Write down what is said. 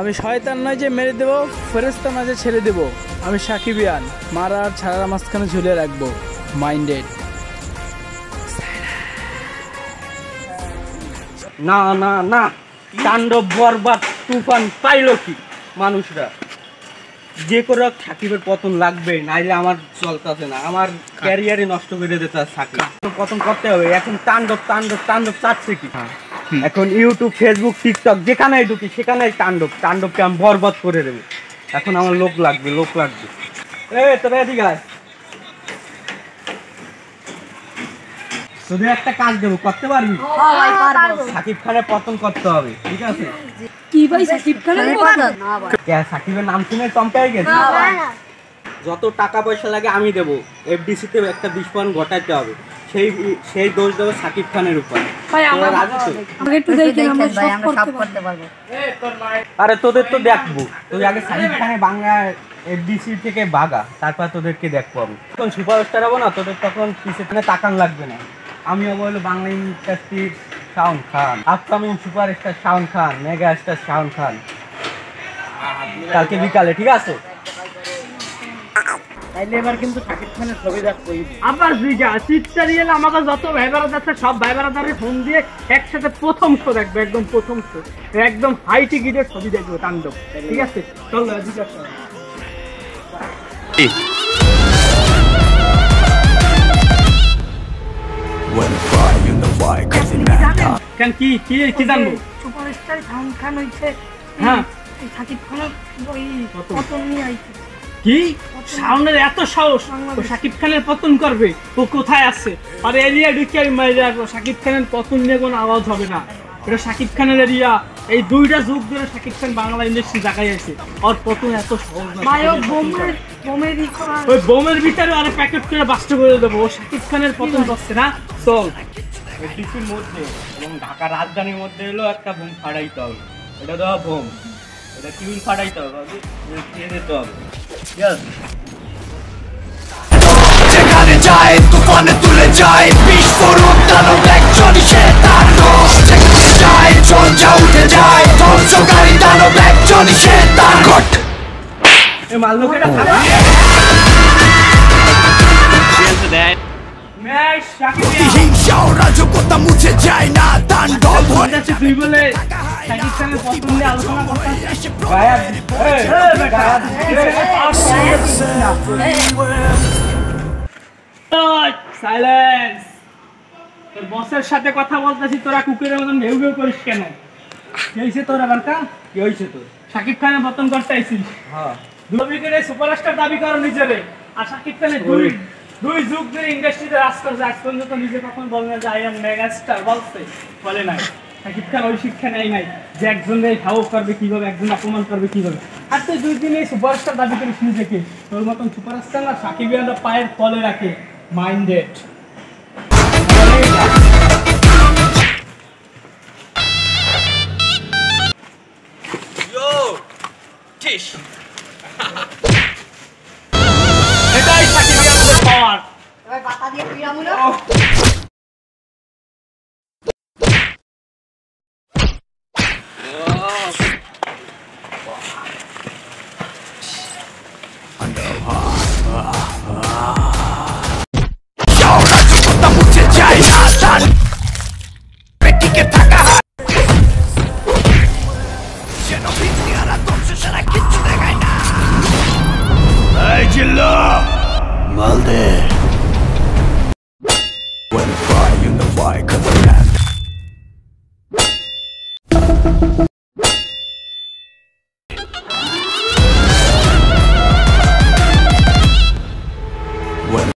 আমি শয়তান নয় যে মেরে দেবো, ফেরেশতা নয় যে ছেড়ে দেবো। আমি সাকিবিয়ান, মারা আর ছাড়ার মাঝখানে ঝুলে রাখবো। মাইন্ডেড। না না না, তাণ্ডব বরবাদ তুফান পাইল কি মানুষরা? যে করে সাকিবের পতন লাগবে, নাইলে আমার চলতেছে না, আমার ক্যারিয়ারে নষ্ট করে দিতে সাকিব। পতন করতে হবে। এখন তাণ্ডব তাণ্ডব তাণ্ডব চাচ্ছে কি? এখন ইউটিউব, ফেসবুক, টিকটক যেখানেই ঢুকি সেখানেই তাণ্ডব। তাণ্ডবকে আমি বরবাদ করে দেবো। এখন আমার লোক লাগবে, লোক লাগবে। তোরা এদিকে আয়, তোদের একটা কাজ দেবো, করতে পারবি? সাকিব খানের পতন করতে হবে, ঠিক আছে? কি ভাই সাকিব খানের পতন? সাকিবের নাম শুনে চমকাই গেছে। যত টাকা পয়সা লাগে আমি দেবো। এফডিসিতে একটা বিস্ফোরণ ঘটাইতে হবে, সেই দোষ দেবো সাকিব খানের উপর। আরে তোদের তো দেখবো, তুই আগে সাকিব খানের বাংলা এফডিসি থেকে বাগা, তারপর তোদেরকে দেখবো আমি। তখন সুপারস্টার হবো না, তোদের তখন পিছনে তাকান লাগবে না। আমি হবো হলো বাংলা ইন্ডাস্ট্রির শাওন খান, আপকামিং সুপারস্টার শাওন খান, মেগা স্টার শাওন খান। কালকে বিকালে, ঠিক আছে? তাইলে এবার কিন্তু সাকিব খানের ছবি দেখবো। আবার জিগা সিস্টারিয়াল আমাকে যত ভাইবারা যাচ্ছে সব ভাইবারাদারে ফোন দিয়ে একসাথে প্রথম শো দেখবো, একদম প্রথম শো, একদম হাই টিকিটের ছবি দেখবো তাণ্ডব, ঠিক আছে? চলো জিগা কেন কি কি কি জানবো? সুপারস্টার শাহরুখ খান হইছে, হ্যাঁ সাকিব খানের ওই পতন নিয়ে আইছে। কি শাওনের এত সাহস ও সাকিব খানের পতন করবে? ও কোথায় আছে? আর এরিয়া ঢুকে আমি মাইরে রাখবো। সাকিব খানের পতন নিয়ে কোনো আওয়াজ হবে না, এটা সাকিব খানের এরিয়া। এই দুইটা যুগ ধরে সাকিব খান বাংলা ইন্ডাস্ট্রি জায়গায় আছে, আর পতন এত সহজ না। ওই বোমের ভিতরে আরে প্যাকেট করে বাস্ট করে দেবো। ও সাকিব খানের পতন করছে না। চল এফডিসির মধ্যে এবং ঢাকা রাজধানীর মধ্যে এলো একটা বোম ফাটাইতে হবে। এটা দেওয়া বোম, এটা টিউল ফাটাইতে হবে, দিয়ে দিতে হবে। যেখানে যায় তুফানে তুলে যায়, বিস্ফোরণ দানব একজনই শয়তান। যেখানে যায় ঝঞ্ঝা উঠে যায়, ধ্বংসকারী দানব একজনই শয়তান। গট এ মাললোকেরা খাবা হিংসাও রাজকতা মুছে যায় না, তাণ্ডব হয়। তুই বলে সাকিব খানের পতন নিয়ে আলোচনা করছিস? সাইলেন্স। তোর বসের সাথে কথা বলতেছি, তোরা কুকুরের মতন ঘেউ ঘেউ করিস কেন? কি হয়েছে তোর আবার? কি হয়েছে তোর? সাকিব খানের পতন করতে আইছিস? হ্যাঁ, দুই সুপারস্টার দাবি করো নিজেরে। আর সাকিব খানের দুই যুগ ধরে ইন্ডাস্ট্রিতে রাজ করছে, আজ পর্যন্ত নিজে কখন বলে না যে আই এম মেগা স্টার? বলছে? বলে নাই। সাকিব খান ওই শিক্ষা নেয় নাই যে একজনের হাও করবে কিভাবে, একজন অপমান করবে কিভাবে। আর তুই দুই দিনে সুপারস্টার দাবি করিস নিজেকে। তোর মতন সুপারস্টার না সাকিবিয়ানরা পায়ের তলে রাখে। মাইন্ডেড। এটাই সাকিবিয়ানদের পাওয়ার। পাতা দিয়ে পিরামুলো মুছে যায় না, তার পেটিকে থাকা যেন বিদ্যারা ধ্বংস ছাড়া কিচ্ছু দেখায় না। এই জিল্লা মালদে when fly in the fly cause the land when